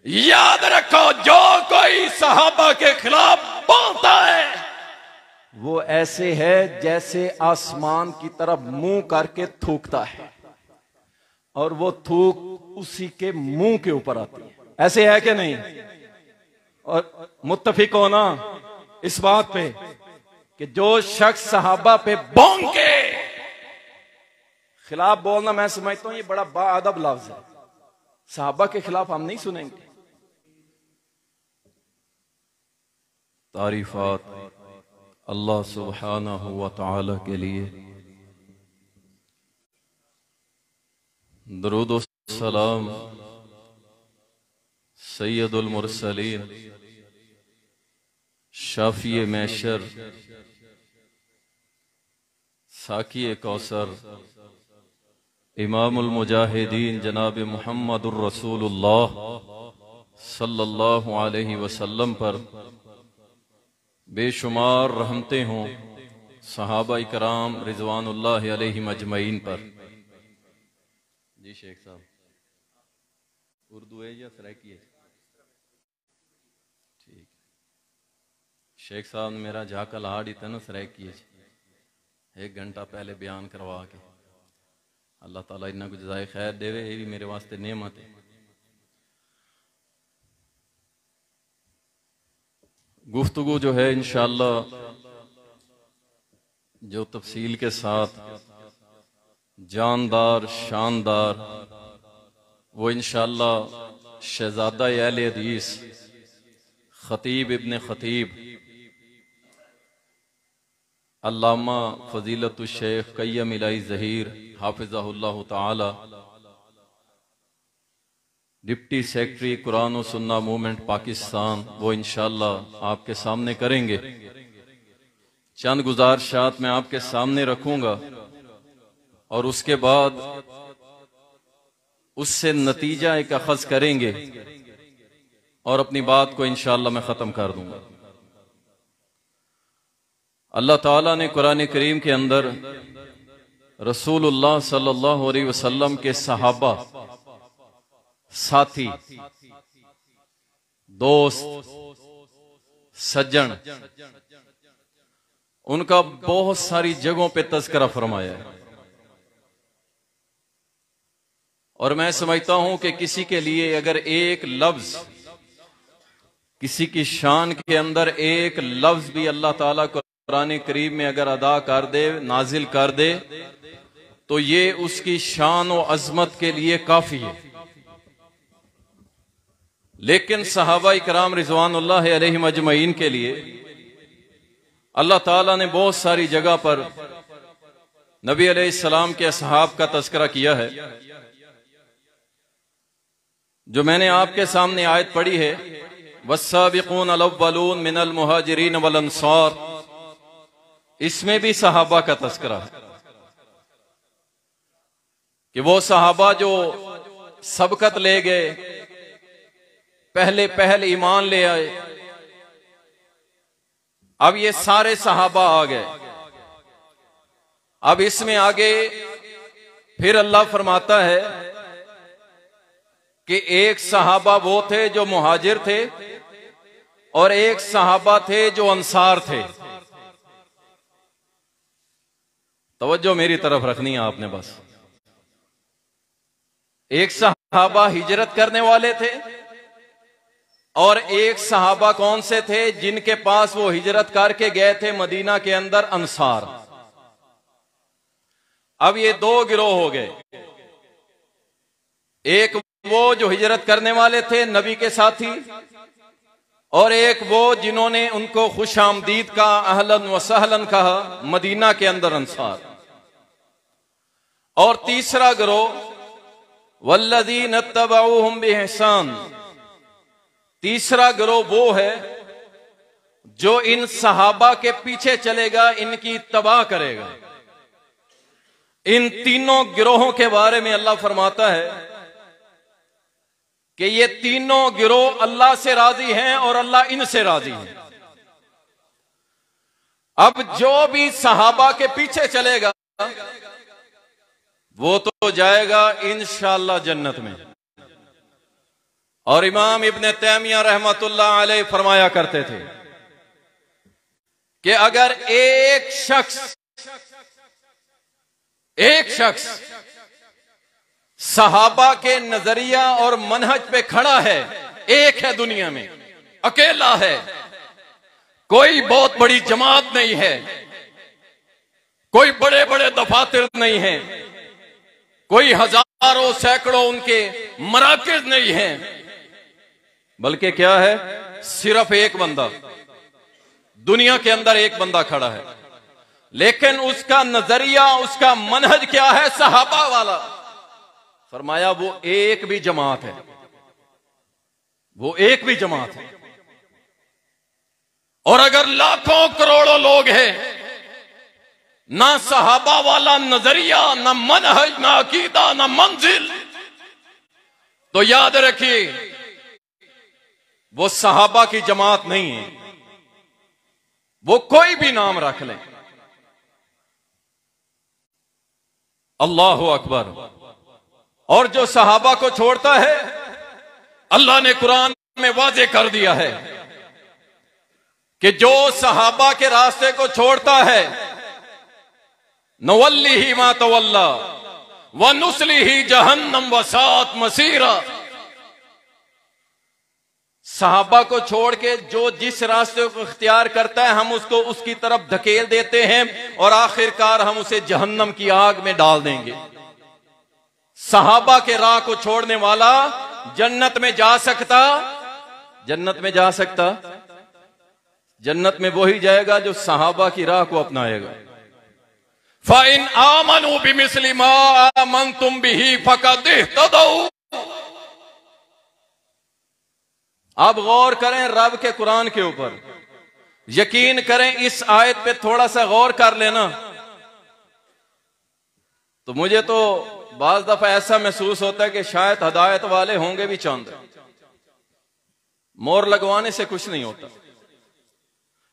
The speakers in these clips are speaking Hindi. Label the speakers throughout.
Speaker 1: याद रखो, जो कोई सहाबा के खिलाफ बोलता है वो ऐसे है जैसे आसमान की तरफ मुंह करके थूकता है और वो थूक उसी के मुंह के ऊपर आती है। ऐसे है कि नहीं? और मुत्तफिक हो ना इस बात पे कि जो शख्स सहाबा पे बोंग के खिलाफ बोलना, मैं समझता हूं ये बड़ा बाअदब लफ्ज है। सहाबा के खिलाफ हम नहीं सुनेंगे। तारीफात अल्लाह सुब्हानहू व तआला के लिए, दरूद व सलाम सैयदुल मुरसलीन शाफी मैशर साकी कौसर इमामुल मुजाहिदीन जनाब मुहम्मदुर रसूलुल्लाह सल्लल्लाहु अलैहि वसल्लम पर बेशुमार रहमतें हों, सहाबा इकराम रिजवानुल्लाह अलैहिम अजमईन पर। जी शेख साहब, उर्दू है या सराइकी है? ठीक। शेख साहब ने मेरा झाका लाड़ ही ना सराइकी है, 1 घंटा पहले बयान करवा के। अल्लाह ताला इन्ना को जज़ाए खैर देवे, ये भी मेरे वास्ते नेमत है। गुफ्तगू जो है इंशाअल्लाह जो तफसील के साथ जानदार शानदार, वो इंशाअल्लाह शहजादा अहले हदीस खतीब इब्ने खतीब अल्लामा फजीलतुश शेख कय्यम इलाही ज़हीर हाफिज़हुल्लाह ताला, डिप्टी सेक्रेटरी कुरान और सुन्ना मूवमेंट पाकिस्तान, वो इंशाअल्लाह आपके सामने करेंगे। चंद गुजारिशात मैं आपके सामने रखूंगा और उसके बाद उससे नतीजा एक अखज़ करेंगे और अपनी बात को इंशाअल्लाह मैं ख़त्म कर दूंगा। अल्लाह ताला ने कुरान करीम के अंदर रसूलुल्लाह सल्लल्लाहु अलैहि वसल्लम के सहाबा, साथी, दोस्त, सज्जन, उनका बहुत सारी जगहों पे तज़किरा फरमाया है। और मैं समझता हूं कि किसी के लिए अगर एक लफ्ज, किसी की शान के अंदर एक लफ्ज भी अल्लाह ताला कुरान करीम में अगर अदा कर दे, नाजिल कर दे, तो ये उसकी शान और अजमत के लिए काफी है। लेकिन सहाबा इकराम रिजवानुल्लाह अलैहिम अजमईन के लिए अल्लाह ताला ने बहुत सारी जगह पर नबी अलैहिस्सलाम के असहाब का तज़किरा किया है। जो मैंने आपके सामने आयत पढ़ी है, वस्साबिकून अल-अव्वलून मिनल मुहाजिरीन वल अंसार, इसमें भी सहाबा का तज़किरा है कि वो सहाबा जो सबकत ले गए, पहले ईमान ले आए। अब ये सारे सहाबा आ गए। अब इसमें आगे फिर अल्लाह फरमाता है कि एक सहाबा वो थे जो मुहाजिर थे और एक सहाबा थे जो अंसार थे। तवज्जो मेरी तरफ रखनी है आपने बस। एक सहाबा हिजरत करने वाले थे और एक सहाबा कौन से थे? जिनके पास वो हिजरत करके गए थे मदीना के अंदर, अंसार। अब ये 2 गिरोह हो गए। एक वो जो हिजरत करने वाले थे, नबी के साथी, और एक वो जिन्होंने उनको खुश आमदीद का, अहलन व सहलन कहा, मदीना के अंदर अंसार। और तीसरा गिरोह वल्लज़ीन तबऊहुम बिइहसान, तीसरा गिरोह वो है जो इन सहाबा के पीछे चलेगा, इनकी तबाह करेगा। इन तीनों गिरोहों के बारे में अल्लाह फरमाता है कि ये तीनों गिरोह अल्लाह से राजी हैं और अल्लाह इनसे राजी है। अब जो भी सहाबा के पीछे चलेगा वो तो जाएगा इंशाअल्लाह जन्नत में, और इमाम इब्न तैमिया रहमतुल्लाह अलैह फरमाया करते थे कि अगर एक शख्स सहाबा के नजरिया और मनहज पे खड़ा है, एक है दुनिया में, अकेला है, कोई बहुत बड़ी जमात नहीं है, कोई बड़े बड़े दफातर नहीं है, कोई हजारों सैकड़ों उनके मराकिज नहीं है, बल्कि क्या है, सिर्फ एक बंदा दुनिया के अंदर, एक बंदा खड़ा है, लेकिन उसका नजरिया, उसका मनहज क्या है, सहाबा वाला। फरमाया वो एक भी जमात है, वो एक भी जमात है। और अगर लाखों करोड़ों लोग हैं, ना सहाबा वाला नजरिया, ना मनहज, ना अकीदा, ना मंजिल, तो याद रखिए वो सहाबा की जमात नहीं है। वो कोई भी नाम रख लें। अल्लाहु अकबर। और जो सहाबा को छोड़ता है, अल्लाह ने कुरान में वाज़ेह कर दिया है कि जो सहाबा के रास्ते को छोड़ता है, नवल्लिही मा तवल्ला व नुस्लिही जहन्नम वसात मसीरा। सहाबा को छोड़ के जो जिस रास्ते को इख्तियार करता है, हम उसको उसकी तरफ धकेल देते हैं और आखिरकार हम उसे जहन्नम की आग में डाल देंगे। सहाबा के राह को छोड़ने वाला जन्नत में जा सकता? जन्नत में जा सकता? जन्नत में वही जाएगा जो सहाबा की राह को अपनाएगा। फ़इन आमनू बिमिस्लि मा आमनतुम बिही फ़क़द इह्तदऊ। अब गौर करें रब के कुरान के ऊपर, यकीन करें इस आयत पे थोड़ा सा गौर कर लेना, तो मुझे तो बाज दफा ऐसा महसूस होता है कि शायद हिदायत वाले होंगे भी चंद, मोर लगवाने से कुछ नहीं होता।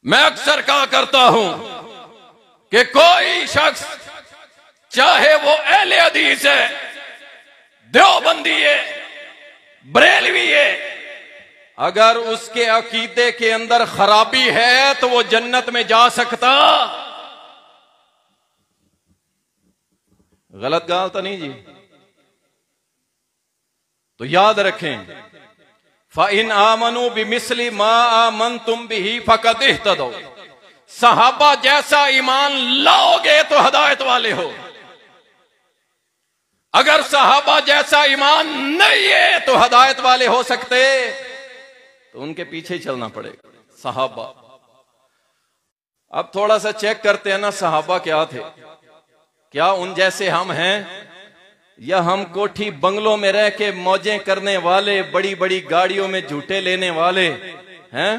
Speaker 1: मैं अक्सर कहा करता हूं कि कोई शख्स, चाहे वो अहले हदीस है, देवबंदी है, बरेलवी है, अगर उसके अकीदे के अंदर खराबी है तो वो जन्नत में जा सकता? गलत गाल तो नहीं जी? तो याद रखें, फ़इन आमनू बिमिस्लि मा आमनतुम बिही फ़क़द इह्तदऊ। सहाबा जैसा ईमान लाओगे तो हिदायत वाले हो। अगर सहाबा जैसा ईमान नहीं है तो हिदायत वाले हो सकते? तो उनके पीछे चलना पड़ेगा। सहाबा, अब थोड़ा सा चेक करते हैं ना, सहाबा क्या थे? क्या उन जैसे हम हैं, या हम कोठी बंगलों में रह के मौजें करने वाले, बड़ी बड़ी गाड़ियों में झूठे लेने वाले हैं?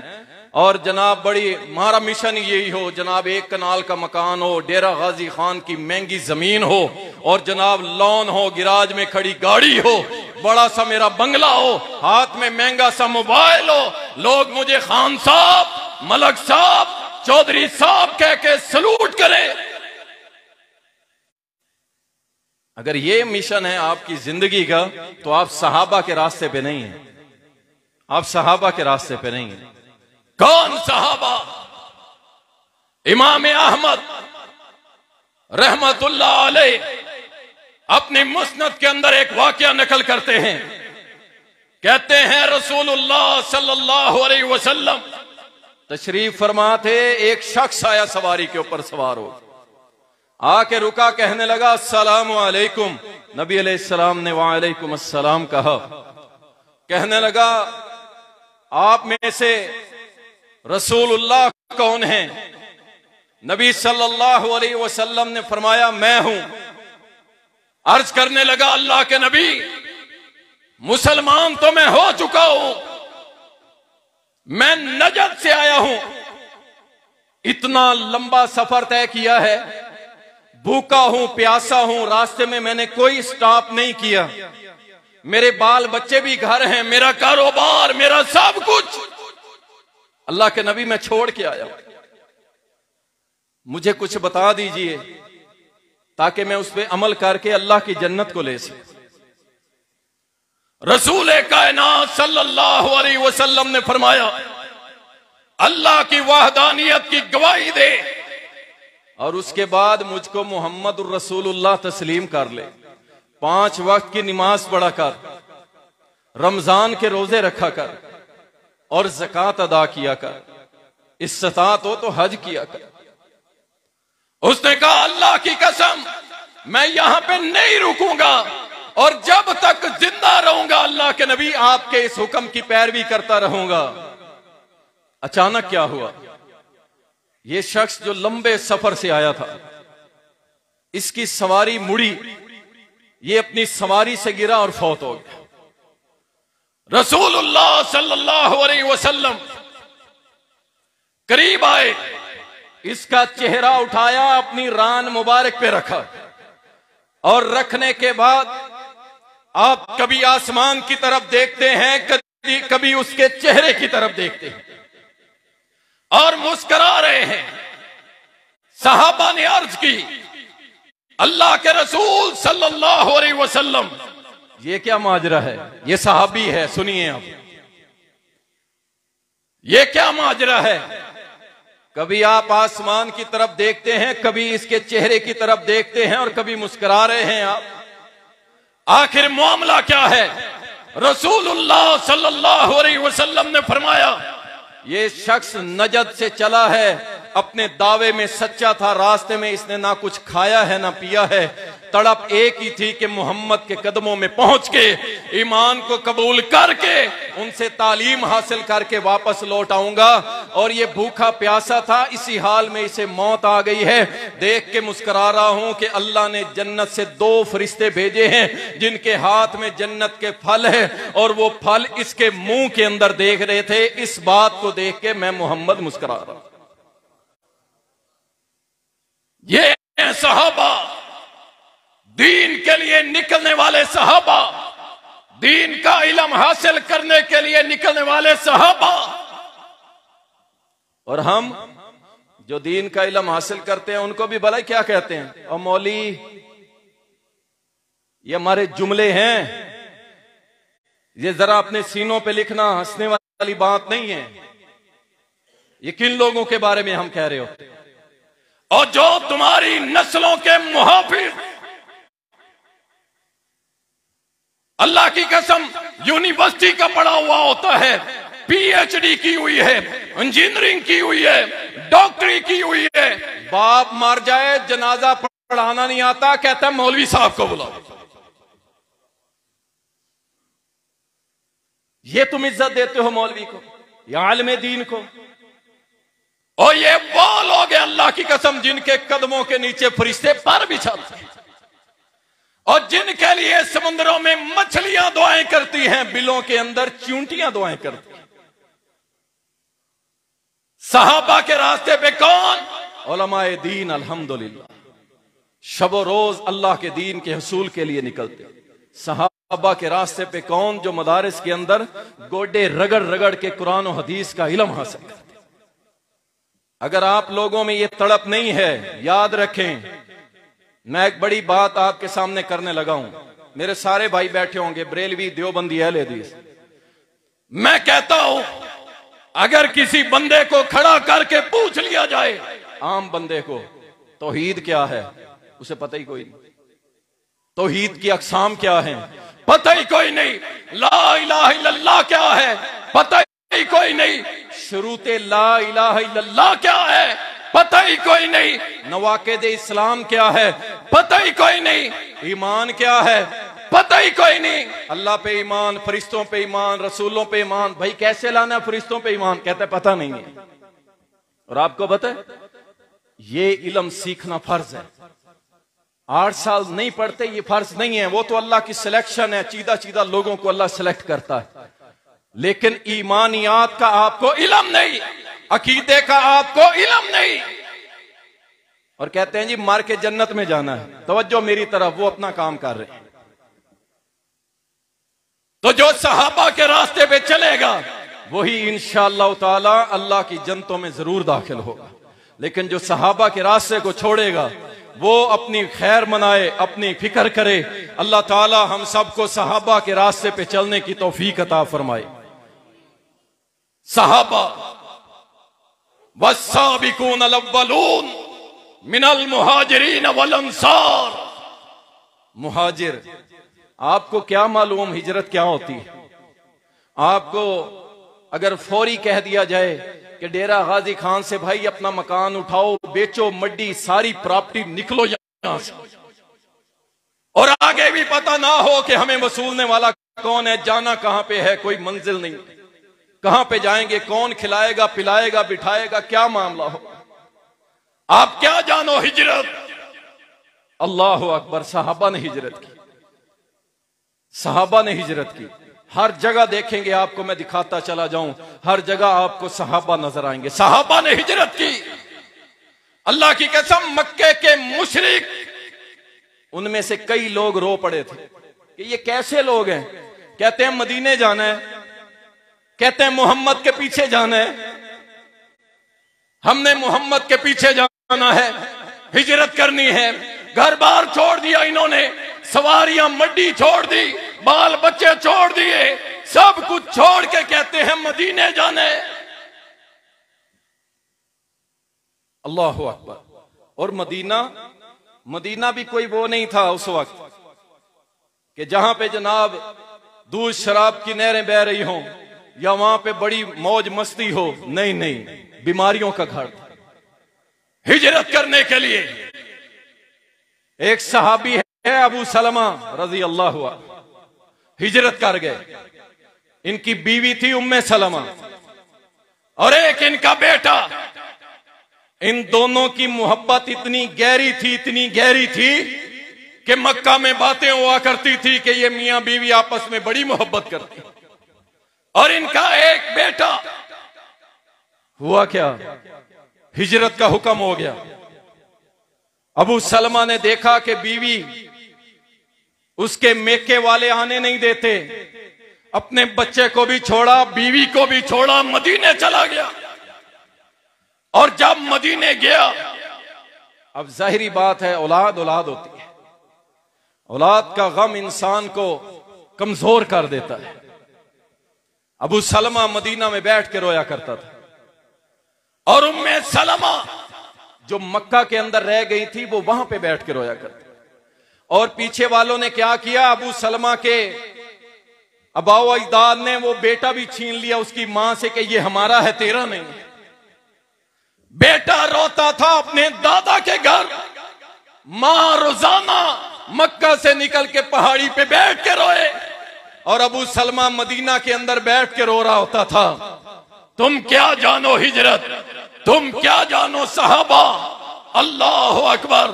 Speaker 1: और जनाब बड़ी, हमारा मिशन यही हो जनाब, एक कनाल का मकान हो, डेरा गाजी खान की महंगी जमीन हो, और जनाब लॉन हो, गिराज में खड़ी गाड़ी हो, बड़ा सा मेरा बंगला हो, हाथ में महंगा सा मोबाइल हो, लोग मुझे खान साहब, मलक साहब, चौधरी साहब कह के सलूट करें। अगर ये मिशन है आपकी जिंदगी का, तो आप सहाबा के रास्ते पे नहीं हैं। आप सहाबा के रास्ते पे नहीं हैं। कौन सहाबा? इमाम अहमद रहमतुल्लाह अलैह अपनी मुस्नद के अंदर एक वाकया नकल करते हैं। कहते हैं रसूलुल्लाह सल्लल्लाहु अलैहि वसल्लम तशरीफ फरमा थे, एक शख्स आया सवारी के ऊपर सवार हो, आके रुका, कहने लगा अस्सलामु अलैकुम। नबी अलैहिस्सलाम ने वालेकुम अस्सलाम कहा। कहने लगा आप में से रसूलुल्लाह कौन है? नबी सल्लल्लाहु अलैहि वसल्लम ने फरमाया मैं हूं। अर्ज करने लगा अल्लाह के नबी, मुसलमान तो मैं हो चुका हूं, मैं नजद से आया हूं, इतना लंबा सफर तय किया है, भूखा हूं, प्यासा हूं, रास्ते में मैंने कोई स्टॉप नहीं किया, मेरे बाल बच्चे भी घर हैं, मेरा कारोबार, मेरा सब कुछ अल्लाह के नबी मैं छोड़ के आया, मुझे कुछ बता दीजिए ताकि मैं उस पर अमल करके अल्लाह की जन्नत को ले सकूं। रसूल कायनात सल्लल्लाहु अलैहि वसल्लम ने फरमाया, अल्लाह की वहदानियत की गवाही दे और उसके बाद मुझको मोहम्मद रसूलुल्लाह तस्लीम कर ले। 5 वक्त की नमाज पढ़ा कर, रमजान के रोजे रखा कर और ज़कात अदा किया कर, इस्तात हो तो हज किया कर। उसने कहा, अल्लाह की कसम मैं यहां पे नहीं रुकूंगा और जब तक जिंदा रहूंगा अल्लाह के नबी आपके इस हुक्म की पैरवी करता रहूंगा। अचानक क्या हुआ, ये शख्स जो लंबे सफर से आया था, इसकी सवारी मुड़ी, ये अपनी सवारी से गिरा और फौत हो गया। रसूलुल्लाह सल्लल्लाहु अलैहि वसल्लम करीब आए, इसका चेहरा उठाया, अपनी रान मुबारक पे रखा और रखने के बाद आप कभी आसमान की तरफ देखते हैं, कभी उसके चेहरे की तरफ देखते हैं और मुस्कुरा रहे हैं। सहाबा ने अर्ज की, अल्लाह के रसूल सल्लल्लाहु अलैहि वसल्लम ये क्या माजरा है? ये सहाबी है, सुनिए आप, ये क्या माजरा है? कभी आप आसमान की तरफ देखते हैं, कभी इसके चेहरे की तरफ देखते हैं और कभी मुस्कुरा रहे हैं आप। आखिर मामला क्या है? रसूलुल्लाह सल्लल्लाहु अलैहि वसल्लम ने फरमाया, ये शख्स नजद से चला है, अपने दावे में सच्चा था, रास्ते में इसने ना कुछ खाया है ना पिया है, तड़प एक ही थी कि मोहम्मद के कदमों में पहुंच के ईमान को कबूल करके उनसे तालीम हासिल करके वापस लौट आऊंगा। और ये भूखा प्यासा था, इसी हाल में इसे मौत आ गई है। देख के मुस्कुरा रहा हूं कि अल्लाह ने जन्नत से 2 फरिश्ते भेजे हैं जिनके हाथ में जन्नत के फल है और वो फल इसके मुंह के अंदर देख रहे थे। इस बात को देख के मैं मोहम्मद मुस्कुरा रहा हूं। ये सहाबा, दीन के लिए निकलने वाले सहाबा, दीन का इल्म हासिल करने के लिए निकलने वाले सहाबा। और हम जो दीन का इल्म हासिल करते हैं उनको भी भला क्या कहते हैं? और मौली, ये हमारे जुमले हैं, ये जरा अपने सीनों पे लिखना, हंसने वाली बात नहीं है। ये किन लोगों के बारे में हम कह रहे होते हैं? और जो तुम्हारी नस्लों के मुहाफिज, अल्लाह की कसम, यूनिवर्सिटी का पढ़ा हुआ होता है, पीएचडी की हुई है, इंजीनियरिंग की हुई है, डॉक्टरी की हुई है, बाप मर जाए जनाजा पढ़ाना नहीं आता, कहता है मौलवी साहब को बुलाओ। ये तुम इज्जत देते हो मौलवी को या आलिम दीन को? और ये वो लोग हैं अल्लाह की कसम जिनके कदमों के नीचे फरिश्ते पर बिछाते हैं और जिनके लिए समुद्रों में मछलियां दुआएं करती हैं, बिलों के अंदर चूंटियां दुआएं करती हैं। सहाबा के रास्ते पे कौन? उलमाए दीन अल्हम्दुलिल्लाह शब रोज अल्लाह के दीन के हसूल के लिए निकलते। सहाबा के रास्ते पे कौन? जो मदारिस के अंदर गोडे रगड़ रगड़ के कुरान और हदीस का इल्म हासिल करते। अगर आप लोगों में ये तड़प नहीं है, याद रखें, मैं एक बड़ी बात आपके सामने करने लगा हूं। मेरे सारे भाई बैठे होंगे, बरेलवी, देवबंदी, अहले हदीस। मैं कहता हूं अगर किसी बंदे को खड़ा करके पूछ लिया जाए, आम बंदे को, तौहीद क्या है, उसे पता ही कोई नहीं। तौहीद की अक़साम क्या है, पता ही कोई नहीं। ला इलाहा इल्लल्लाह क्या है, पता ही कोई नहीं। शुरूते ला इलाहा इल्लल्लाह क्या है, पता ही कोई नहीं। नवाक़िद इस्लाम क्या है, पता ही कोई नहीं। ईमान क्या है, पता ही कोई नहीं। अल्लाह पे ईमान, फरिश्तों पे ईमान, रसूलों पे ईमान। भाई कैसे लाना है फरिश्तों पे ईमान? कहते पता नहीं है। और आपको पता है ये इल्म सीखना फर्ज है। 8 साल नहीं पढ़ते ये फर्ज नहीं है, वो तो अल्लाह की सिलेक्शन है। चीदा चीदा लोगों को अल्लाह सिलेक्ट करता है, लेकिन ईमानियात का आपको इल्म नहीं, अकीदे का आपको इल्म नहीं। और कहते हैं जी मर के जन्नत में जाना है। तवज्जो मेरी तरफ, वो अपना काम कर रहे हैं। तो जो सहाबा के रास्ते पे चलेगा वही इंशाअल्लाह ताला अल्लाह की जन्नतों में जरूर दाखिल होगा। लेकिन जो सहाबा के रास्ते को छोड़ेगा वो अपनी खैर मनाए, अपनी फिक्र करे। अल्लाह ताला हम सबको सहाबा के रास्ते पे चलने की तौफीक अता फरमाए। सहाबा वस्साबिकून अल-अव्वलून मिनल मुहाजिरीन वल अंसार। मुहाजिर, आपको क्या मालूम हिजरत क्या होती है? आपको अगर फौरी कह दिया जाए कि डेरा गाजी खान से भाई अपना मकान उठाओ, बेचो मड्डी, सारी प्रॉपर्टी, निकलो यहां से, और आगे भी पता ना हो कि हमें वसूलने वाला कौन है, जाना कहां पे है, कोई मंजिल नहीं, कहां पे जाएंगे, कौन खिलाएगा पिलाएगा बिठाएगा, क्या मामला हो, आप क्या जानो हिजरत। अल्लाह अकबर। सहाबा ने हिजरत की, सहाबा ने हिजरत की। हर जगह देखेंगे आपको, मैं दिखाता चला जाऊं, हर जगह आपको सहाबा नजर आएंगे। सहाबा ने हिजरत की। अल्लाह की कसम, मक्के के मुशरिक, उनमें से कई लोग रो पड़े थे कि ये कैसे लोग हैं। कहते हैं मदीने जाना है, कहते हैं मोहम्मद के पीछे जाना है, हमने मोहम्मद के पीछे जाना है, हिजरत करनी है। घर बार छोड़ दिया इन्होंने, सवारियां मड्डी छोड़ दी, बाल बच्चे छोड़ दिए, सब कुछ छोड़ के कहते हैं मदीने जाने। अल्लाह अकबर। और मदीना, मदीना भी कोई वो नहीं था उस वक्त कि जहां पे जनाब दूध शराब की नहरें बह रही हों या वहां पे बड़ी मौज मस्ती हो। नहीं नहीं, बीमारियों का घर था। हिजरत करने के लिए एक सहाबी है अबू सलमा रजी अल्लाह, हिजरत कर गए। इनकी बीवी थी उम्मे सलमा और एक इनका बेटा। इन दोनों की मोहब्बत इतनी गहरी थी, इतनी गहरी थी कि मक्का में बातें हुआ करती थी कि ये मियां बीवी आपस में बड़ी मोहब्बत करती। और इनका एक बेटा, हुआ क्या, हिजरत का हुक्म हो गया। अबू सलमा ने देखा कि बीवी उसके मेके वाले आने नहीं देते, अपने बच्चे को भी छोड़ा, बीवी को भी छोड़ा, मदीने चला गया। और जब मदीने गया, अब जाहिरी बात है, औलाद औलाद होती है, औलाद का गम इंसान को कमजोर कर देता है। अबू सलमा मदीना में बैठ के रोया करता था और उम्मे सलमा जो मक्का के अंदर रह गई थी वो वहां पे बैठ के रोया करती। और पीछे वालों ने क्या किया, अबू सलमा के अबाओ अजदाद ने वो बेटा भी छीन लिया उसकी मां से कि ये हमारा है, तेरा नहीं। बेटा रोता था अपने दादा के घर, मां रोजाना मक्का से निकल के पहाड़ी पे बैठ के रोए और अबू सलमा मदीना के अंदर बैठ के रो रहा होता था। तुम क्या जानो हिजरत, तुम क्या जानो सहाबा। अल्लाह अकबर।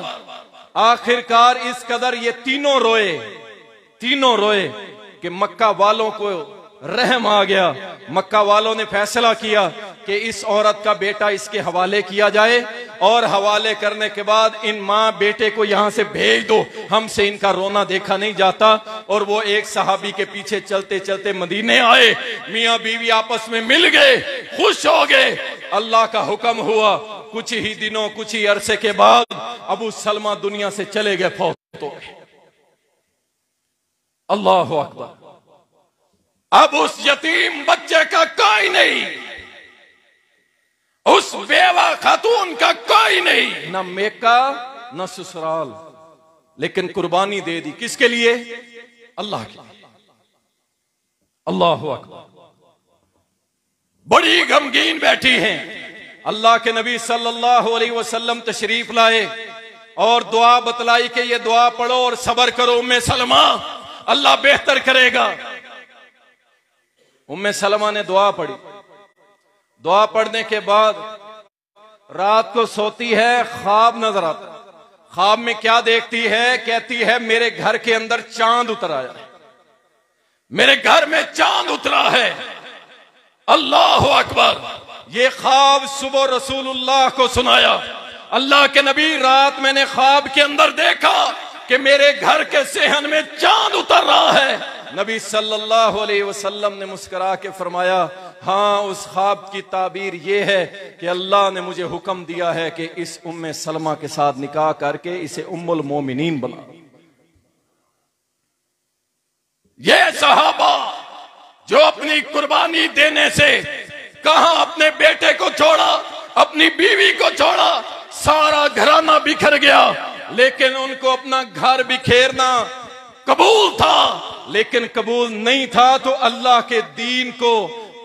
Speaker 1: आखिरकार इस कदर ये तीनों रोए कि मक्का वालों को रहम आ गया। मक्का वालों ने फैसला किया कि इस औरत का बेटा इसके हवाले किया जाए और हवाले करने के बाद इन माँ बेटे को यहां से भेज दो, हमसे इनका रोना देखा नहीं जाता। और वो एक सहाबी के पीछे चलते चलते मदीने आए, मियाँ बीवी आपस में मिल गए, खुश हो गए। अल्लाह का हुक्म हुआ, कुछ ही दिनों कुछ ही अरसे के बाद अबू सलमा दुनिया से चले गए, फौत हो गए। अल्लाह अकबर। अब उस यतीम बच्चे का कोई नहीं, उस बेवा खातून का कोई नहीं, न मेका न ससुराल, लेकिन कुर्बानी दे दी। किसके लिए? अल्लाह के लिए। अल्लाह अकबर। बड़ी गमगीन बैठी हैं। अल्लाह के नबी सल्लल्लाहु अलैहि वसल्लम तशरीफ लाए और दुआ बतलाई कि ये दुआ पढ़ो और सब्र करो उम्मे सलमा, अल्लाह बेहतर करेगा। उम्मे सलमा ने दुआ पढ़ी। दुआ पढ़ने के बाद रात को सोती है, ख्वाब नजर आता है। ख्वाब में क्या देखती है? कहती है मेरे घर के अंदर चांद उतर आया है, मेरे घर में चांद उतरा है। अल्लाह अकबर। ये ख्वाब सुबह रसूलुल्लाह को सुनाया। अल्लाह के नबी, रात मैंने ख्वाब के अंदर देखा कि मेरे घर के सेहन में चांद उतर रहा है। नबी सल्लल्लाहु अलैहि वसल्लम ने मुस्कुरा के फरमाया, हाँ, उस ख्वाब की ताबीर ये है कि अल्लाह ने मुझे हुक्म दिया है कि इस उम्मे सलमा के साथ निकाह करके इसे उम्मुल मोमिनीन बना। ये सहाबा जो अपनी कुर्बानी देने से कहां अपने बेटे को छोड़ा, अपनी बीवी को छोड़ा, सारा घराना बिखर गया, लेकिन उनको अपना घर बिखेरना कबूल था, लेकिन कबूल नहीं था तो अल्लाह के दीन को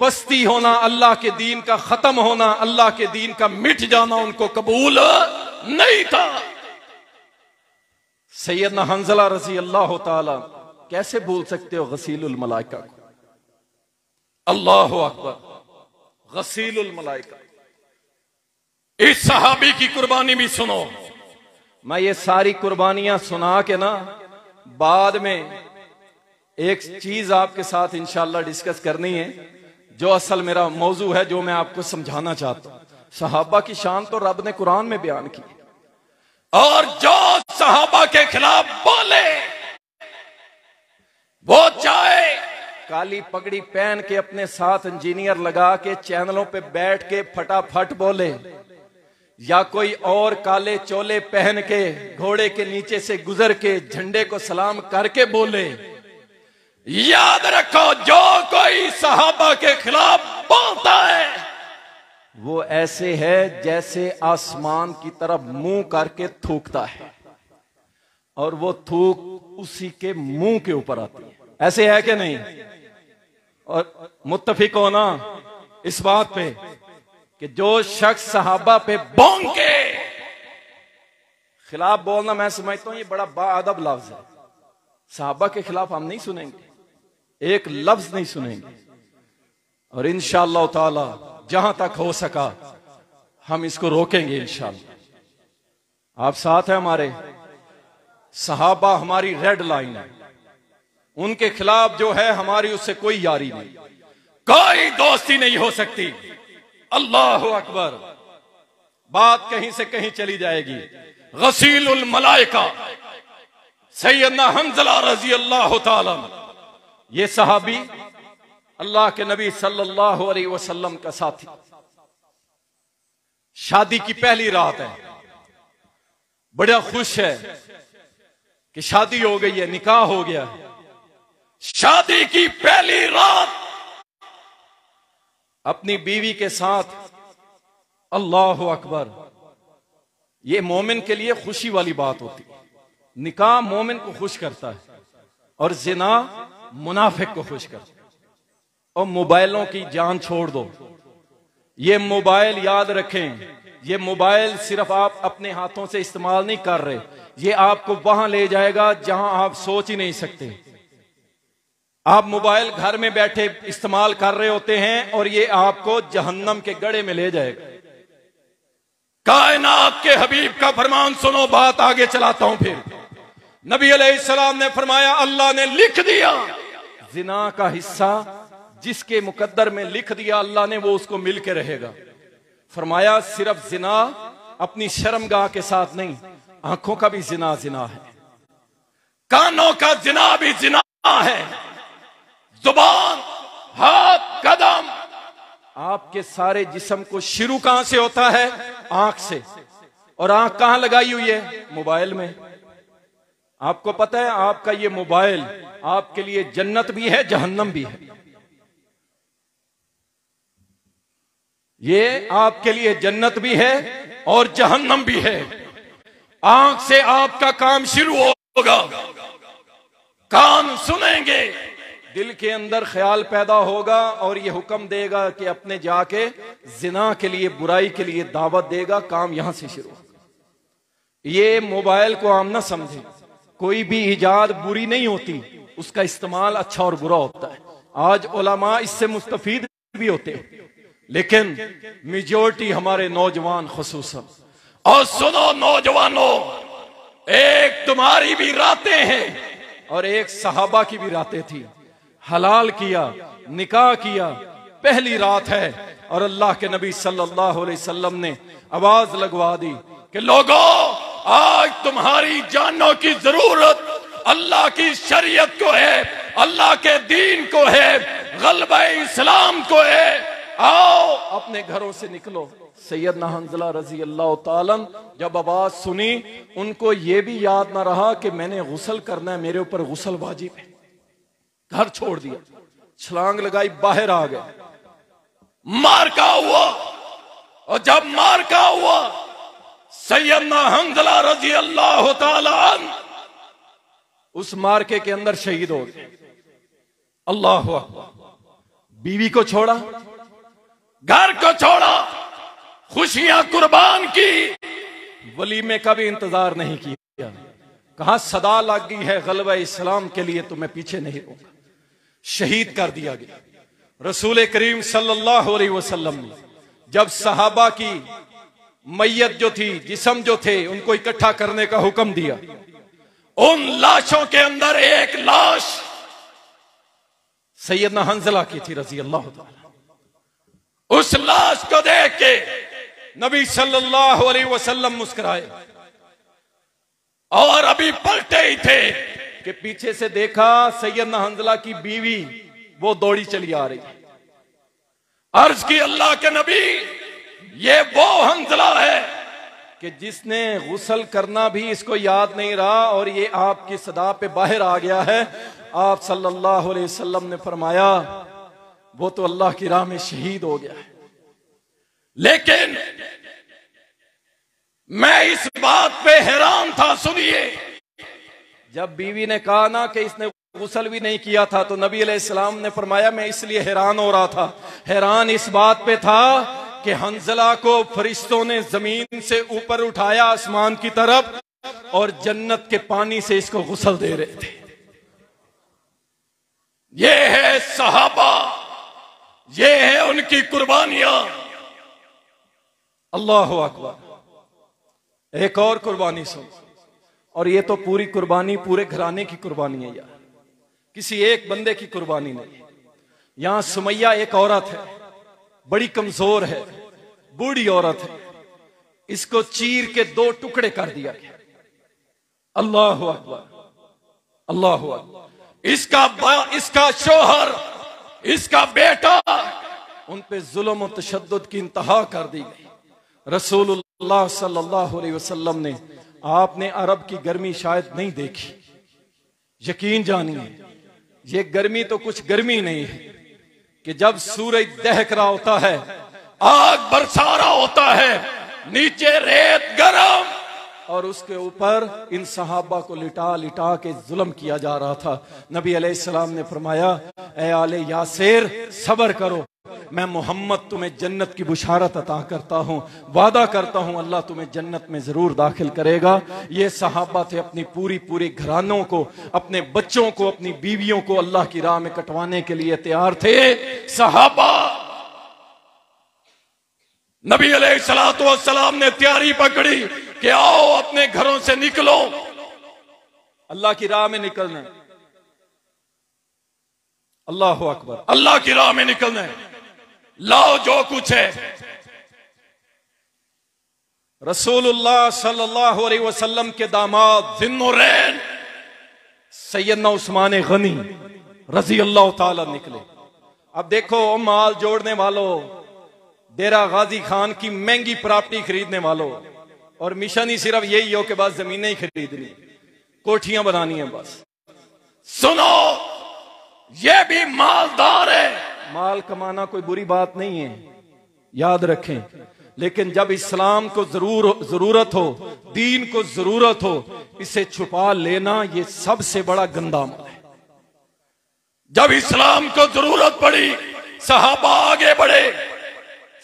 Speaker 1: पस्ती होना, अल्लाह के दीन का खत्म होना, अल्लाह के दीन का मिट जाना उनको कबूल नहीं था। सैयदना हंजला रजी अल्लाह ताला, कैसे भूल सकते हो गसीलुल मलाइका को? अल्लाह अकबर, गसीलुल मलाइका। इस सहाबी की कुर्बानी भी सुनो। मैं ये सारी कुर्बानियां सुना के ना बाद में एक चीज आपके साथ इंशाअल्लाह डिस्कस करनी है, जो असल मेरा मौजू है, जो मैं आपको समझाना चाहता हूं। सहाबा की शान तो रब ने कुरान में बयान की, और जो सहाबा के खिलाफ बोले, वो चाहे काली पगड़ी पहन के अपने साथ इंजीनियर लगा के चैनलों पे बैठ के फटाफट बोले, या कोई और काले चोले पहन के घोड़े के नीचे से गुजर के झंडे को सलाम करके बोले, याद रखो जो कोई सहाबा के खिलाफ बोलता है वो ऐसे है जैसे आसमान की तरफ मुंह करके थूकता है, और वो थूक उसी के मुंह के ऊपर आती है। ऐसे है कि नहीं? और मुत्तफिक हो ना इस बात पे कि जो शख्स सहाबा पे बोंग के खिलाफ बोलना, मैं समझता हूं ये बड़ा बाअदब लफ्ज है। सहाबा के खिलाफ हम नहीं सुनेंगे, एक लफ्ज नहीं सुनेंगे, और इंशाअल्लाह ताला जहां तक हो सका हम इसको रोकेंगे इंशाअल्लाह। आप साथ हैं हमारे? सहाबा हमारी रेड लाइन है, उनके खिलाफ जो है हमारी उससे कोई यारी नहीं, कोई दोस्ती नहीं हो सकती। अल्लाह अकबर, बात कहीं से कहीं चली जाएगी। गसीलुल मलाइका सैयदना हंजला रजी अल्लाह ताला, ये सहाबी अल्लाह के नबी सल्लल्लाहु अलैहि वसल्लम का साथी। शादी की पहली रात है, बड़ा खुश है कि शादी हो गई है, निकाह हो गया। शादी की पहली रात अपनी बीवी के साथ, अल्लाह अकबर, ये मोमिन के लिए खुशी वाली बात होती है। निकाह मोमिन को खुश करता है और जिना मुनाफिक को खुश करता है। और मोबाइलों की जान छोड़ दो, ये मोबाइल याद रखें, ये मोबाइल सिर्फ आप अपने हाथों से इस्तेमाल नहीं कर रहे, ये आपको वहां ले जाएगा जहां आप सोच ही नहीं सकते। आप मोबाइल घर में बैठे इस्तेमाल कर रहे होते हैं और ये आपको जहन्नम के गड़े में ले जाएगा। कायनात के हबीब का फरमान सुनो, बात आगे चलाता हूं। फिर नबी अलैहिस्सलाम ने फरमाया, अल्लाह ने लिख दिया जिना का हिस्सा जिसके मुकद्दर में लिख दिया अल्लाह ने, वो उसको मिल के रहेगा। फरमाया सिर्फ जिना अपनी शर्मगाह के साथ नहीं, आंखों का भी जिना जिना है, कानों का जिना भी जिना है, जुबान, हाथ, कदम, आपके सारे जिस्म को शुरू कहां से होता है? आंख से। और आंख कहां लगाई हुई है? मोबाइल में। आपको पता है आपका ये मोबाइल आपके लिए जन्नत भी है, जहन्नम भी है। ये आपके लिए जन्नत भी है और जहन्नम भी है। आंख से आपका काम शुरू होगा, कान सुनेंगे, दिल के अंदर ख्याल पैदा होगा और ये हुक्म देगा कि अपने जाके जिना के लिए, बुराई के लिए दावत देगा, काम यहां से शुरू होगा। ये मोबाइल को हम ना समझें, कोई भी इजाद बुरी नहीं होती, उसका इस्तेमाल अच्छा और बुरा होता है। आज उलमा इससे मुस्तफीद भी होते हैं, लेकिन मेजॉरिटी हमारे नौजवान खुसूसन। और सुनो नौजवानों, एक तुम्हारी भी रातें हैं और एक सहाबा की भी रातें थी। हलाल किया, निकाह किया, पहली रात है और अल्लाह के नबी सल्लल्लाहु अलैहि वसल्लम ने आवाज लगवा दी कि लोगों, आज तुम्हारी जानों की जरूरत अल्लाह की शरीयत को है, अल्लाह के दीन को है। गलबा इस्लाम को है, आओ अपने घरों से निकलो। सैयदना हंजला रजी अल्लाह ताला जब आवाज सुनी, उनको यह भी याद ना रहा कि मैंने गुस्ल करना है, मेरे ऊपर गुस्ल वाजिब है। घर छोड़ दिया, छलांग लगाई, बाहर आ गए। मारका हुआ, और जब मारका हुआ सैयदना हंजला रजी अल्लाह ताला उस मार्के के अंदर शहीद हो गए। अल्लाह अकबर। बीवी को छोड़ा, घर को छोड़ा, खुशियां कुर्बान की, वलीमे का भी इंतजार नहीं किया। कहा सदा लग गई है गलबा इस्लाम के लिए, तो मैं पीछे नहीं रहूंगा। शहीद कर दिया गया। रसूल करीम सल्लल्लाहु अलैहि वसल्लम ने जब सहाबा की मैयत जो थी, जिस्म जो थे, उनको इकट्ठा करने का हुक्म दिया, उन लाशों के अंदर एक लाश सैयदना हंजला की थी रजी अल्लाह ताला। उस लाश को देख के नबी सल्लल्लाहु अलैहि वसल्लम मुस्कुराए, और अभी पलटे ही थे कि पीछे से देखा सैयदना हंजला की बीवी वो दौड़ी चली आ रही। अर्ज की अल्लाह के नबी, ये वो हंजला है कि जिसने गुस्ल करना भी इसको याद नहीं रहा, और ये आपकी सदा पे बाहर आ गया है। आप सल्लल्लाहु अलैहि वसल्लम ने फरमाया वो तो अल्लाह की राह में शहीद हो गया है। लेकिन मैं इस बात पे हैरान था। सुनिए, जब बीवी ने कहा ना कि इसने गुस्ल भी नहीं किया था, तो नबी अलैहिस्सलाम ने फरमाया मैं इसलिए हैरान हो रहा था। हैरान इस बात पे था कि हंजला को फरिश्तों ने जमीन से ऊपर उठाया आसमान की तरफ, और जन्नत के पानी से इसको गुस्ल दे रहे थे। ये है सहाबा, ये है उनकी कुर्बानियां। अल्लाह अकबर। एक और कुर्बानी सुन, और ये तो पूरी कुर्बानी पूरे घराने की कुर्बानी है यार, किसी एक बंदे की कुर्बानी नहीं। यहां सुमैया एक औरत है, बड़ी कमजोर है, बूढ़ी औरत है। इसको चीर के 2 टुकड़े कर दिया गया। अल्लाह अकबर, अल्लाह अकबर। इसका शोहर, इसका बेटा, उन पे जुल्म और तशद्दुद की इंतहा कर दी गई। रसूलुल्लाह सल्लल्लाहु अलैहि वसल्लम ने, आपने अरब की गर्मी शायद नहीं देखी, यकीन जानिए ये गर्मी तो कुछ गर्मी नहीं है कि जब सूरज दहक रहा होता है, आग बरसा रहा होता है, नीचे रेत गरम, और उसके ऊपर इन सहाबा को लिटा लिटा के जुल्म किया जा रहा था। नबी अलैहिस्सलाम ने फरमाया, ए आले यासिर सब्र करो, मैं मोहम्मद तुम्हें जन्नत की बुशारत अता करता हूं, वादा करता हूं अल्लाह तुम्हें जन्नत में जरूर दाखिल करेगा। ये सहाबा थे अपनी पूरी घरानों को, अपने बच्चों को, अपनी बीवियों को अल्लाह की राह में कटवाने के लिए तैयार थे। सहाबा, नबी अलैहिस्सलातु वस्सलाम ने तैयारी पकड़ी कि आओ अपने घरों से निकलो, अल्लाह की राह में निकलना है। अल्लाह अकबर। अल्लाह की राह में निकलना है, लाओ जो कुछ है। रसूलुल्लाह सल्लल्लाहु अलैहि वसल्लम के दामाद ज़िन्नुरैन सैयदना उस्मान गनी रजी अल्लाह ताला निकले। अब देखो माल जोड़ने वालों, डेरा गाजी खान की महंगी प्रॉपर्टी खरीदने वालों, और मिशन ही सिर्फ यही हो कि बस जमीनें ही खरीदनी, कोठियां बनानी है बस। सुनो, ये भी मालदार है। माल कमाना कोई बुरी बात नहीं है, याद रखें, लेकिन जब इस्लाम को जरूरत हो, दीन को जरूरत हो, इसे छुपा लेना ये सबसे बड़ा गंदा अमल है। जब इस्लाम को जरूरत पड़ी, सहाबा आगे बढ़े।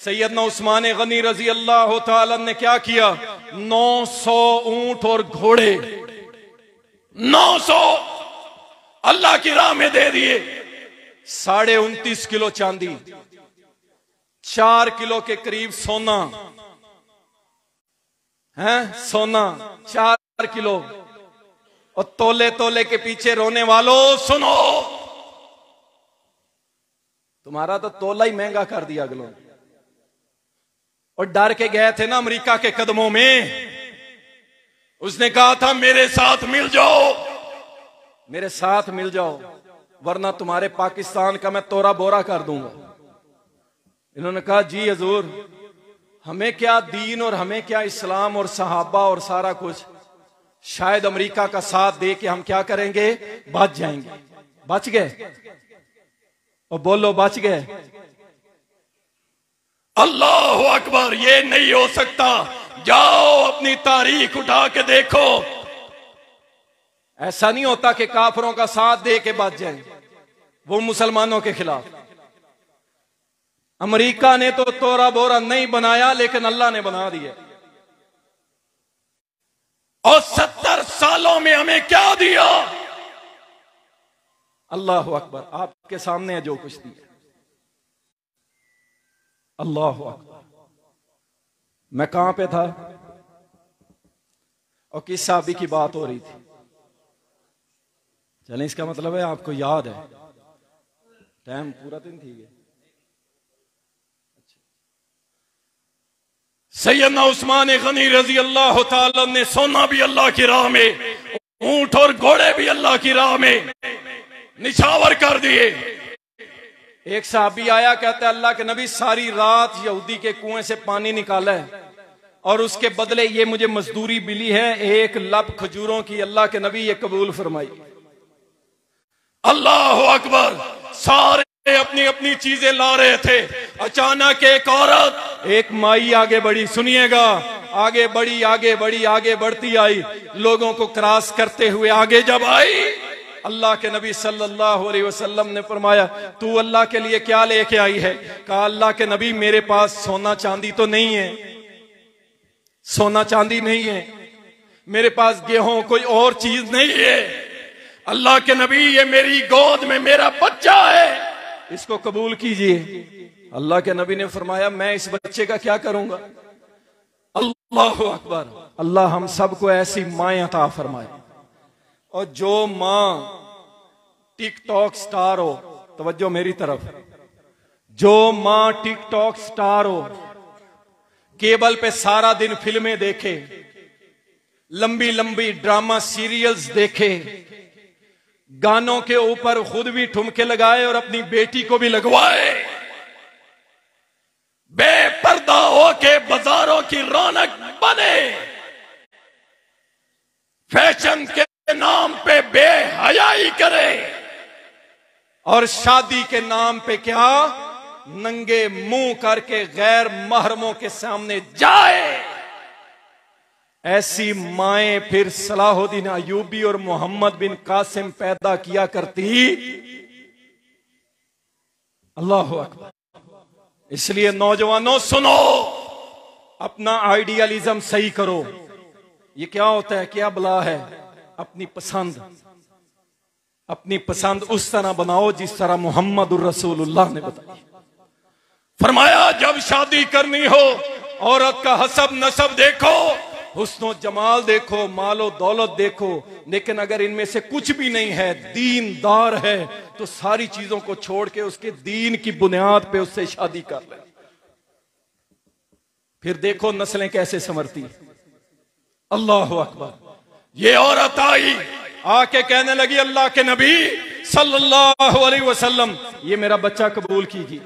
Speaker 1: सैयदना उस्मान गनी रजी अल्लाह ताला ने क्या किया? 900 ऊंट और घोड़े 900 अल्लाह की राह में दे दिए। 29.5 किलो चांदी, 4 किलो के करीब सोना है, सोना 4 किलो। और तोले तोले के पीछे रोने वालों सुनो, तुम्हारा तो तोला ही महंगा कर दिया अगलों ने। और डर के गए थे ना अमेरिका के कदमों में। उसने कहा था मेरे साथ मिल जाओ, मेरे साथ मिल जाओ। वरना तुम्हारे पाकिस्तान का मैं तोरा बोरा कर दूंगा। इन्होंने कहा जी हजूर, हमें क्या दीन और हमें क्या इस्लाम और सहाबा और सारा कुछ, शायद अमेरिका का साथ दे के हम क्या करेंगे, बच जाएंगे। बच गए? और बोलो बच गए?
Speaker 2: अल्लाह अकबर। ये नहीं हो सकता। जाओ अपनी तारीख उठा के देखो।
Speaker 1: ऐसा नहीं होता कि काफरों का साथ दे के बच जाए, वो मुसलमानों के खिलाफ। अमेरिका ने तो तोरा बोरा नहीं बनाया, लेकिन अल्लाह ने बना दिया।
Speaker 2: और 70 सालों में हमें क्या दिया?
Speaker 1: अल्लाह अकबर। आपके सामने है जो कुछ दिया। अल्लाह अकबर। मैं कहां पे था और किस साहबी की बात हो रही थी? चलें, इसका मतलब है आपको याद है। टाइम पूरा दिन थी गया।
Speaker 2: सैयदना उस्मान गनी रजी अल्लाह ताला ने सोना भी अल्लाह की राह में, ऊंट और घोड़े भी अल्लाह की राह में निछावर कर दिए।
Speaker 1: एक साहबी आया, कहता है अल्लाह के नबी सारी रात यहूदी के कुएं से पानी निकाला है और उसके बदले ये मुझे मजदूरी मिली है, 1 लब खजूरों की। अल्लाह के नबी ये कबूल फरमाई।
Speaker 2: अल्लाह अकबर। सारे अपनी अपनी चीजें ला रहे थे। अचानक एक औरत,
Speaker 1: एक माई आगे बढ़ी। सुनिएगा, आगे बढ़ी, आगे बढ़ी, आगे बढ़ती आई। लोगों को क्रॉस करते हुए आगे जब आई, अल्लाह के नबी सल्लल्लाहु अलैहि वसल्लम ने फरमाया, तू अल्लाह के लिए क्या लेके आई है? कहा अल्लाह के नबी, मेरे पास सोना चांदी तो नहीं है, सोना चांदी नहीं है, मेरे पास गेहूं कोई और चीज नहीं है।
Speaker 2: अल्लाह के नबी, ये मेरी गोद में मेरा बच्चा है,
Speaker 1: इसको कबूल कीजिए। अल्लाह के नबी ने फरमाया, मैं इस बच्चे का क्या करूंगा? अल्लाह अकबर। अल्लाह हम सबको ऐसी माएं अता फरमाए। और जो मां टिकटॉक स्टार हो, तवज्जो मेरी तरफ, जो मां टिकटॉक स्टार हो, केबल पे सारा दिन फिल्में देखे, लंबी लंबी ड्रामा सीरियल्स देखे, गानों के ऊपर खुद भी ठुमके लगाए और अपनी बेटी को भी लगवाए,
Speaker 2: बेपर्दा होके बाजारों की रौनक बने, फैशन के नाम पे बेहयाई करे
Speaker 1: और शादी के नाम पे क्या नंगे मुंह करके गैर महरमों के सामने जाए, ऐसी माएं फिर सलाहुद्दीन अयूबी और मोहम्मद बिन कासिम पैदा किया करती। अल्लाह अकबर। इसलिए नौजवानों सुनो, अपना आइडियलिज्म सही करो। ये क्या होता है, क्या बला है? अपनी पसंद उस तरह बनाओ जिस तरह मोहम्मदुर रसूलुल्लाह ने बताई।
Speaker 2: फरमाया, जब शादी करनी हो औरत का हसब नसब देखो,
Speaker 1: हुस्नो जमाल देखो, मालो दौलत देखो, लेकिन अगर इनमें से कुछ भी नहीं है, दीनदार है, तो सारी चीजों को छोड़ के उसके दीन की बुनियाद पे उससे शादी कर ले। फिर देखो नस्लें कैसे संवरती। अल्लाह अकबर।
Speaker 2: ये औरत आई,
Speaker 1: आके कहने लगी, अल्लाह के नबी सल्लल्लाहु अलैहि वसल्लम, ये मेरा बच्चा कबूल कीजिए।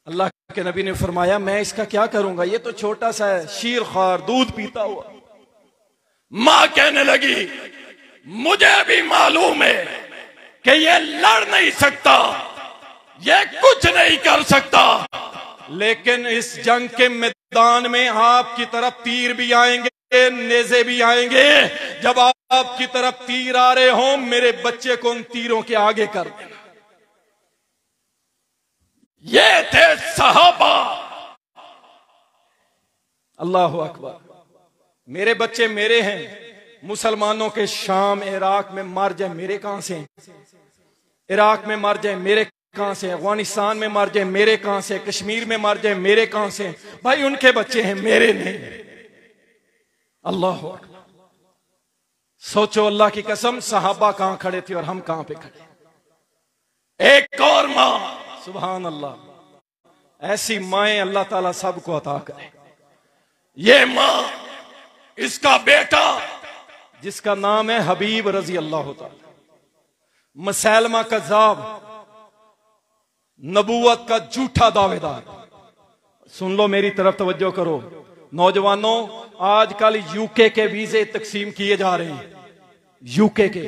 Speaker 1: अल्लाह के नबी ने फरमाया, मैं इसका क्या करूंगा, ये तो छोटा सा है, शीर खार, दूध पीता हुआ।
Speaker 2: मां कहने लगी, मुझे भी मालूम है कि ये लड़ नहीं सकता, ये कुछ नहीं कर सकता,
Speaker 1: लेकिन इस जंग के मैदान में आपकी तरफ तीर भी आएंगे, नेज़े भी आएंगे। जब आपकी तरफ तीर आ रहे हो, मेरे बच्चे को उन तीरों के आगे कर देना।
Speaker 2: ये थे सहाबा।
Speaker 1: अल्लाह अकबर। मेरे बच्चे मेरे हैं। मुसलमानों के शाम इराक में मर जाए, मेरे कहां से हैं? इराक में मर जाए, मेरे कहां से? अफगानिस्तान में मर जाए, मेरे कहां से? कश्मीर में मर जाए, मेरे कहां से? भाई उनके बच्चे हैं, मेरे नहीं। अल्लाह अकबर। सोचो, अल्लाह की कसम, सहाबा कहां खड़े थे और हम कहां पे खड़े।
Speaker 2: एक और मां,
Speaker 1: सुभान अल्लाह। ऐसी माएं अल्लाह ताला सबको अता करे।
Speaker 2: ये मां, इसका बेटा
Speaker 1: जिसका नाम है हबीब रजी अल्लाह ताला, मुसैलमा कज़्ज़ाब, नबूवत का झूठा दावेदार। सुन लो, मेरी तरफ तवज्जो करो नौजवानों, आजकल यूके के वीजे तकसीम किए जा रहे हैं, यूके के,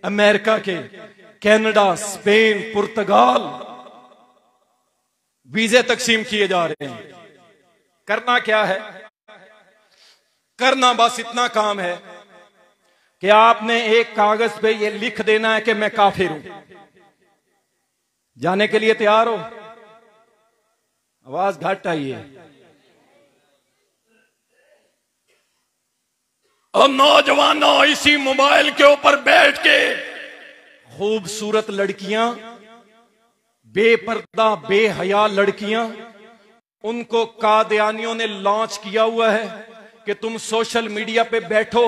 Speaker 1: अमेरिका के, कनाडा, स्पेन, पुर्तगाल, वीजे तकसीम किए जा रहे हैं। करना क्या है? करना बस इतना काम है कि आपने एक कागज पे ये लिख देना है कि मैं काफिर हूं। जाने के लिए तैयार हो? आवाज घट आई है।
Speaker 2: और नौजवानों, इसी मोबाइल के ऊपर बैठ के
Speaker 1: खूबसूरत लड़कियां, बेपर्दा बेहया लड़कियां, उनको कादियानियों ने लॉन्च किया हुआ है कि तुम सोशल मीडिया पे बैठो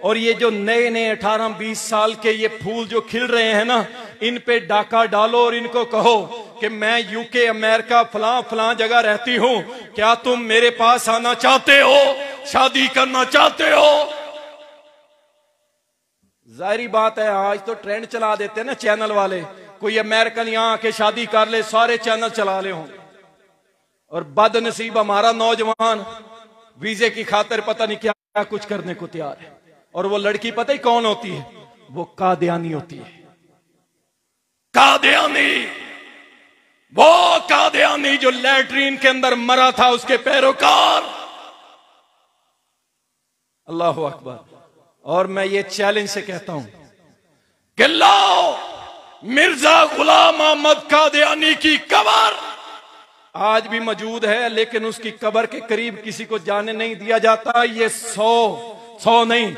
Speaker 1: और ये जो नए नए 18-20 साल के ये फूल जो खिल रहे हैं ना, इन पे डाका डालो और इनको कहो कि मैं यूके, अमेरिका, फलां फलां जगह रहती हूं, क्या तुम मेरे पास आना चाहते हो, शादी करना चाहते हो? जाहिर बात है, आज तो ट्रेंड चला देते हैं ना चैनल वाले, कोई अमेरिकन यहां आके शादी कर ले, सारे चैनल चला ले हों। और बदनसीब हमारा नौजवान वीजे की खातिर पता नहीं क्या कुछ करने को तैयार है। और वो लड़की पता ही कौन होती है? वो कादियानी होती है।
Speaker 2: कादियानी, वो कादियानी जो लैट्रीन के अंदर मरा था, उसके पैरोकार।
Speaker 1: अल्लाह अकबर। और मैं ये चैलेंज से कहता हूं
Speaker 2: कि लाओ मिर्जा गुलाम अहमद कादियानी की कब्र।
Speaker 1: आज भी मौजूद है, लेकिन उसकी कब्र के करीब किसी को जाने नहीं दिया जाता। ये 100 नहीं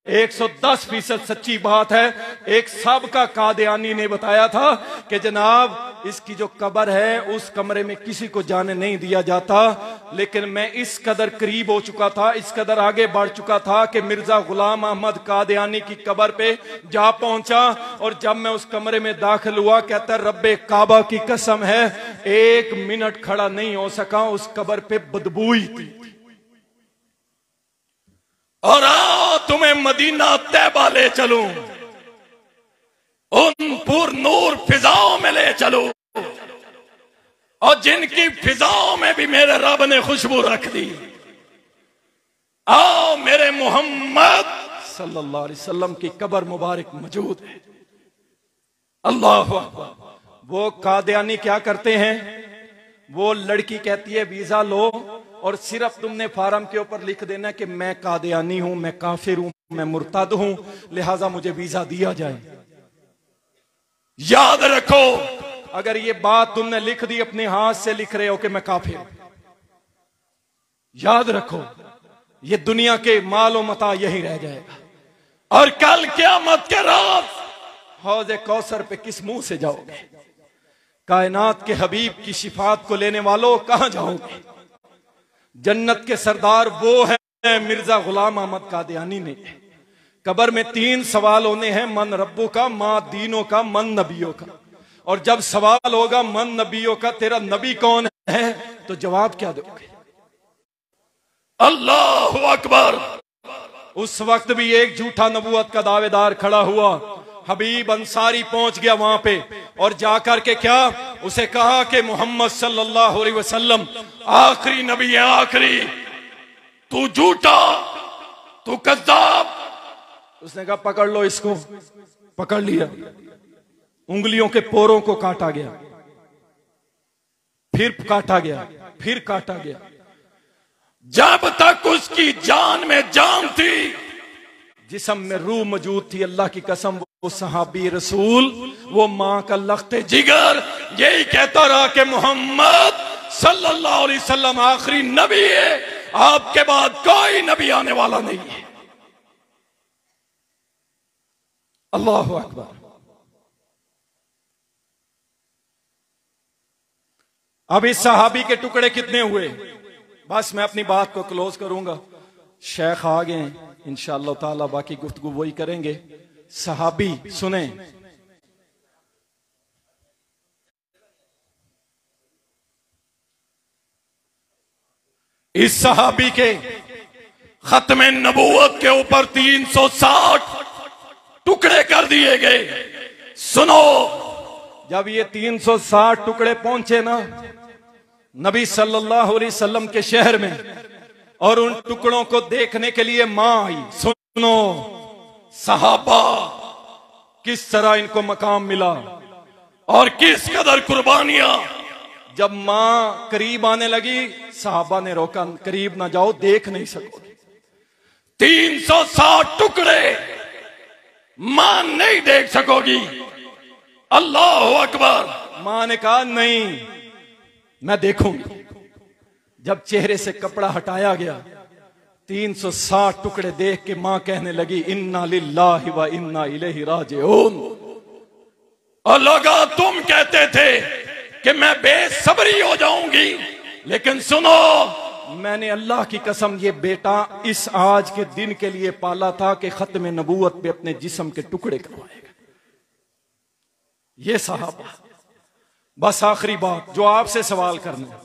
Speaker 1: 110% सच्ची बात है। एक साबका कादियानी ने बताया था कि जनाब, इसकी जो कब्र है उस कमरे में किसी को जाने नहीं दिया जाता। लेकिन मैं इस कदर करीब हो चुका था, इस कदर आगे बढ़ चुका था कि मिर्जा गुलाम अहमद कादियानी की कब्र पे जा पहुंचा। और जब मैं उस कमरे में दाखिल हुआ, कहता रब्बे काबा की कसम है, 1 मिनट खड़ा नहीं हो सका, उस कब्र पे बदबू ही थी।
Speaker 2: और आओ तुम्हें मदीना तैबा ले चलूं, उन पुर नूर फिजाओं में ले चलूं, और जिनकी फिजाओं में भी मेरे रब ने खुशबू रख दी। आओ मेरे मोहम्मद
Speaker 1: सल्लल्लाहु अलैहि वसल्लम की कब्र मुबारक मौजूद है। अल्लाह अकबर। वो कादियानी क्या करते हैं? वो लड़की कहती है वीजा लो, और सिर्फ तुमने फार्म के ऊपर लिख देना कि मैं कादियानी हूं, मैं काफिर हूं, मैं मुर्तद हूं, लिहाजा मुझे वीजा दिया जाए।
Speaker 2: याद रखो,
Speaker 1: अगर ये बात तुमने लिख दी, अपने हाथ से लिख रहे हो कि मैं काफिर हूं, याद रखो ये दुनिया के मालो मता यही रह जाएगा।
Speaker 2: और कल क़यामत के रात
Speaker 1: हौज़े कौसर पे किस मुंह से जाओगे? कायनात के हबीब की शिफात को लेने वालों कहां जाओगे? जन्नत के सरदार वो है मिर्जा गुलाम अहमद कादियानी ने। कब्र में 3 सवाल होने हैं, मन रब्बू का, मां दीनों का, मन नबियों का। और जब सवाल होगा मन नबियों का, तेरा नबी कौन है, तो जवाब क्या दोगे?
Speaker 2: अल्लाहु अकबर।
Speaker 1: उस वक्त भी एक झूठा नबूवत का दावेदार खड़ा हुआ। हबीब अंसारी पहुंच गया वहां पे, और जाकर के क्या उसे कहा कि मोहम्मद सल्लल्लाहु अलैहि वसल्लम
Speaker 2: आखिरी नबी है, आखिरी, तू झूठा, तू कज़्ज़ाब।
Speaker 1: उसने कहा पकड़ लो इसको। पकड़ लिया, उंगलियों के पोरों को काटा गया, फिर काटा गया, फिर काटा गया।
Speaker 2: जब तक उसकी जान में जान थी,
Speaker 1: जिस्म में रूह मौजूद थी, अल्लाह की कसम वो सहाबी रसूल, वो मां का लख्ते
Speaker 2: जिगर यही कहता रहा कि मोहम्मद सल्लल्लाहु अलैहि वसल्लम आखिरी नबी है, आपके बाद कोई नबी आने वाला नहीं है।
Speaker 1: अल्लाहु अकबर। अब इस सहाबी के टुकड़े कितने हुए? बस मैं अपनी बात को क्लोज करूंगा। शेख आ गए, इंशाअल्लाह ताला बाकी गुफ्तगू वही करेंगे। सहाबी सुने,
Speaker 2: इस सहाबी के खत्मे नबूवत के ऊपर 360 टुकड़े कर दिए गए। सुनो,
Speaker 1: जब ये 360 टुकड़े पहुंचे ना नबी सल्लल्लाहु अलैहि वसल्लम के शहर में, और उन टुकड़ों को देखने के लिए मां आई। सुनो
Speaker 2: सहाबा
Speaker 1: किस तरह इनको मकाम मिला
Speaker 2: और किस कदर कुर्बानियां।
Speaker 1: जब मां करीब आने लगी, सहाबा ने रोका, करीब ना जाओ, देख नहीं सकोगे।
Speaker 2: 360 टुकड़े मां नहीं देख सकोगी। अल्लाह अकबर।
Speaker 1: मां ने कहा नहीं, मैं देखूंगी। जब चेहरे से कपड़ा हटाया गया, 360 टुकड़े देख के मां कहने लगी, इन्ना लिल्लाहि व इन्ना इलैहि राजिऊन।
Speaker 2: और लोग तुम कहते थे कि मैं बेसब्री हो जाऊंगी, लेकिन सुनो,
Speaker 1: मैंने अल्लाह की कसम ये बेटा इस आज के दिन के लिए पाला था कि खत्म नबूवत पे अपने जिस्म के टुकड़े करवाएगा। ये सहाबा। बस आखिरी बात जो आपसे सवाल करना,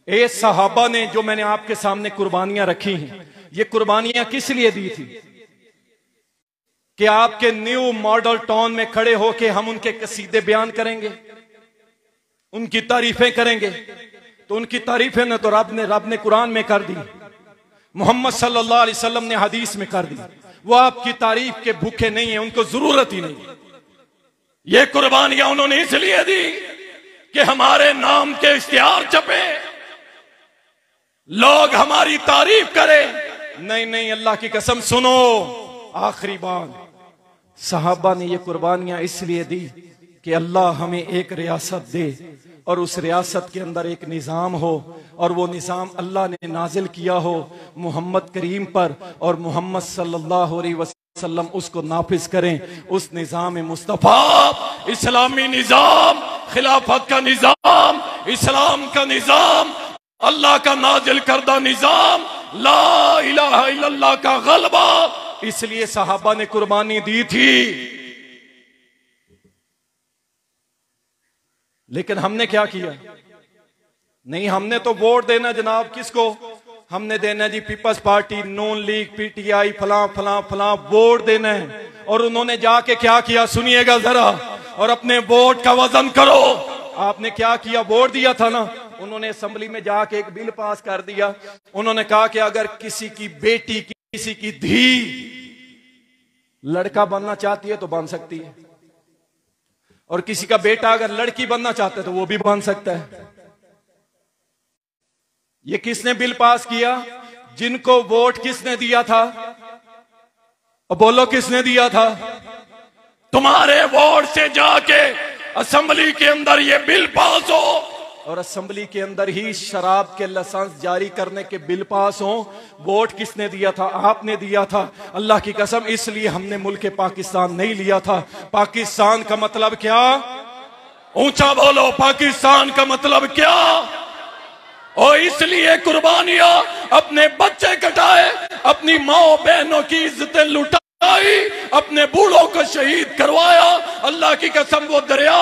Speaker 1: ए सहाबा ने जो मैंने आपके सामने कुर्बानियां रखी हैं, ये कुर्बानियां किस लिए दी थी? कि आपके न्यू मॉडल टाउन में खड़े होके हम उनके कसीदे बयान करेंगे, उनकी तारीफें करेंगे। तो उनकी तारीफें न तो रब ने कुरान में कर दी, मोहम्मद सल्लल्लाहु अलैहि वसल्लम ने हदीस में कर दी। वो आपकी तारीफ के भूखे नहीं है, उनको जरूरत ही नहीं।
Speaker 2: ये कुर्बानियां उन्होंने इसलिए दी कि हमारे नाम के इश्तिहार छपे, लोग हमारी तारीफ करें।
Speaker 1: नहीं नहीं, अल्लाह की कसम सुनो, आखिरी बात, सहाबा ने ये कुर्बानियां इसलिए दी कि अल्लाह हमें एक रियासत दे और उस रियासत के अंदर एक निज़ाम हो, और वो निज़ाम अल्लाह ने नाजिल किया हो मोहम्मद करीम पर, और मोहम्मद सल्लल्लाहु अलैहि वसल्लम उसको नाफिज करें। उस निज़ाम मुस्तफा,
Speaker 2: इस्लामी निज़ाम, खिलाफत का निज़ाम, इस्लाम का निज़ाम, अल्लाह का नाजिल करदा निज़ाम, ला इलाहा इल्लल्लाह का गलबा।
Speaker 1: इसलिए सहाबा ने कुर्बानी दी थी। लेकिन हमने क्या किया? नहीं, हमने तो वोट देना जनाब किसको? हमने देना जी पीपल्स पार्टी, नून लीग, पीटीआई, फलां फलां फलां, वोट देना है। और उन्होंने जाके क्या किया सुनिएगा जरा, और अपने वोट का वजन करो। आपने क्या किया? वोट दिया था ना। उन्होंने असेंबली में जाके एक बिल पास कर दिया। उन्होंने कहा कि अगर किसी की बेटी, किसी की धी लड़का बनना चाहती है तो बन सकती है, और किसी का बेटा अगर लड़की बनना चाहता है तो वो भी बन सकता है। ये किसने बिल पास किया? जिनको वोट किसने दिया था? और बोलो किसने दिया था?
Speaker 2: तुम्हारे वोट से जाके असेंबली के अंदर ये बिल पास हो,
Speaker 1: और असेंबली के अंदर ही शराब के लाइसेंस जारी करने के बिल पास हो। वोट किसने दिया था? आपने दिया था। अल्लाह की कसम, इसलिए हमने मुल्क पाकिस्तान नहीं लिया था। पाकिस्तान का मतलब क्या?
Speaker 2: ऊंचा बोलो, पाकिस्तान का मतलब क्या? और इसलिए कुर्बानियां अपने बच्चे कटाए, अपनी माओ बहनों की इज्जतें लुटाई, अपने बूढ़ों को शहीद करवाया। अल्लाह की कसम, वो दरिया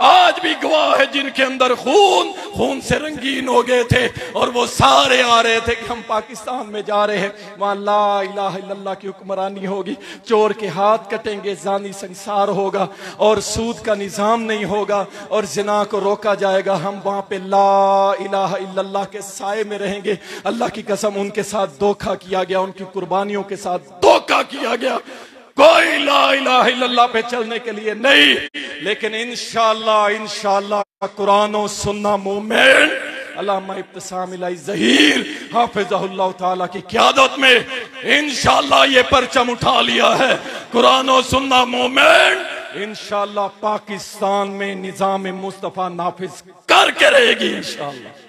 Speaker 2: आज भी गवाह है जिनके अंदर खून से रंगीन हो गए थे, और वो सारे आ रहे थे कि हम पाकिस्तान में जा रहे हैं, वहां ला इलाहा इल्लल्लाह की हुक्मरानी होगी, चोर के हाथ कटेंगे, जानी संसार होगा, और सूद का निजाम नहीं होगा, और जिना को रोका जाएगा। हम वहां पे ला इलाहा इल्लल्लाह के साए में रहेंगे। अल्लाह की कसम, उनके साथ धोखा किया गया, उनकी कुर्बानियों के साथ धोखा किया गया। कोई ला इलाहा इल्लल्लाह पे चलने के लिए नहीं, लेकिन इंशाअल्लाह कुरान और सुन्ना मूवमेंट अल्लामा इब्तिसाम इलाही ज़हीर हाफिज़हुल्लाह ताला की क़यादत में इंशाअल्लाह ये परचम उठा लिया है। कुरान और सुन्ना मूवमेंट इंशाअल्लाह पाकिस्तान में निज़ाम मुस्तफ़ा नाफिज करके रहेगी इंशाअल्लाह।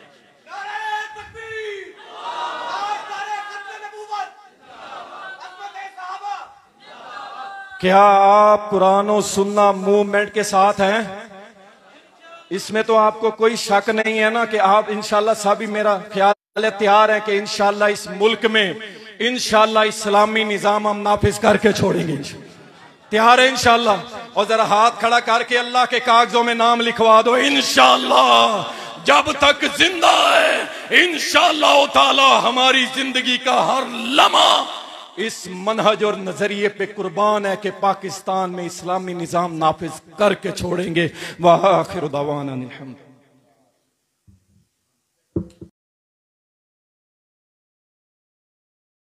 Speaker 2: क्या आप कुरान और सुन्ना मूवमेंट के साथ हैं? इसमें तो आपको कोई शक नहीं है ना कि आप इंशाल्लाह, सभी मेरा ख्याल है तैयार है कि इंशाल्लाह इस मुल्क में इंशाल्लाह इस्लामी निजाम हम नाफिज करके छोड़ेंगे। तैयार है इंशाल्लाह? और जरा हाथ खड़ा करके अल्लाह के कागजों में नाम लिखवा दो, इंशाल्लाह जब तक जिंदा है इंशाल्लाह ताला हमारी जिंदगी का हर लम्हा
Speaker 1: इस मनहज और नजरिए पे कुर्बान है कि पाकिस्तान में इस्लामी निजाम नाफिज करके छोड़ेंगे। वाह आखिर दावाना अनिल हम्द।